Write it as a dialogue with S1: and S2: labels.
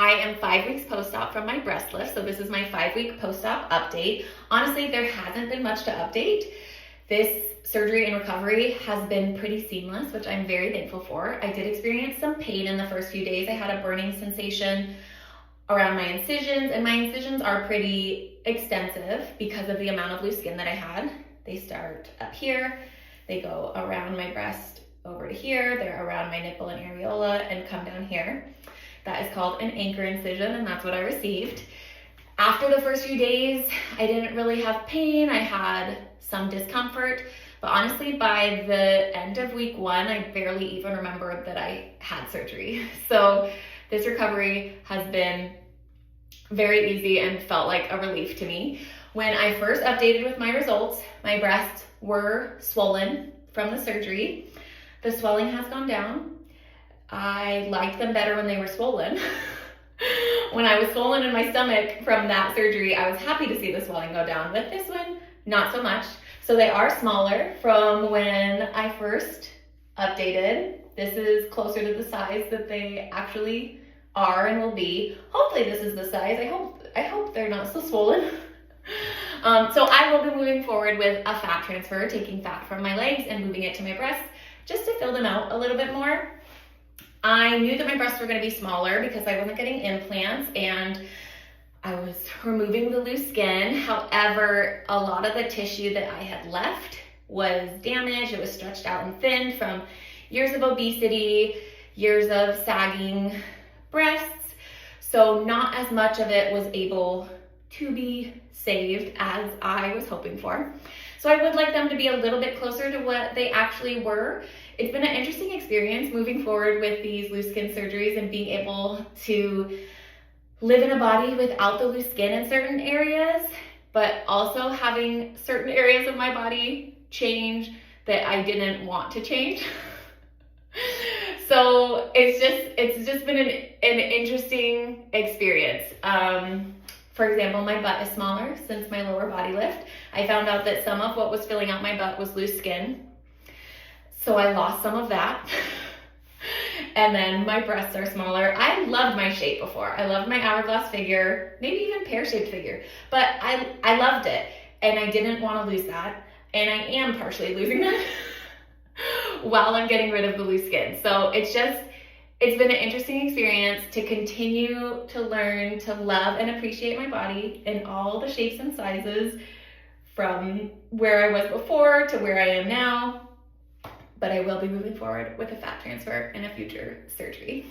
S1: I am 5 weeks post-op from my breast lift, so this is my 5-week post-op update. Honestly, there hasn't been much to update. This surgery and recovery has been pretty seamless, which I'm very thankful for. I did experience some pain in the first few days. I had a burning sensation around my incisions, and my incisions are pretty extensive because of the amount of loose skin that I had. They start up here, they go around my breast over to here, they're around my nipple and areola, and come down here. That is called an anchor incision, and that's what I received. After the first few days, I didn't really have pain. I had some discomfort, but honestly, by the end of week 1, I barely even remembered that I had surgery. So this recovery has been very easy and felt like a relief to me. When I first updated with my results, my breasts were swollen from the surgery. The swelling has gone down. I liked them better when they were swollen. When I was swollen in my stomach from that surgery, I was happy to see the swelling go down. With this one, not so much. So they are smaller from when I first updated. This is closer to the size that they actually are and will be. Hopefully this is the size. I hope they're not so swollen. So I will be moving forward with a fat transfer, taking fat from my legs and moving it to my breasts just to fill them out a little bit more. I knew that my breasts were going to be smaller because I wasn't getting implants and I was removing the loose skin. However, a lot of the tissue that I had left was damaged. It was stretched out and thinned from years of obesity, years of sagging breasts. So not as much of it was able to be saved as I was hoping for. So I would like them to be a little bit closer to what they actually were. It's been an interesting experience moving forward with these loose skin surgeries and being able to live in a body without the loose skin in certain areas, but also having certain areas of my body change that I didn't want to change. So it's just been an interesting experience. For example, my butt is smaller since my lower body lift. I found out that some of what was filling out my butt was loose skin. So I lost some of that. And then my breasts are smaller. I loved my shape before. I loved my hourglass figure, maybe even pear-shaped figure, but I loved it. And I didn't want to lose that. And I am partially losing that while I'm getting rid of the loose skin. So it's been an interesting experience to continue to learn to love and appreciate my body in all the shapes and sizes from where I was before to where I am now. But I will be moving forward with a fat transfer and a future surgery.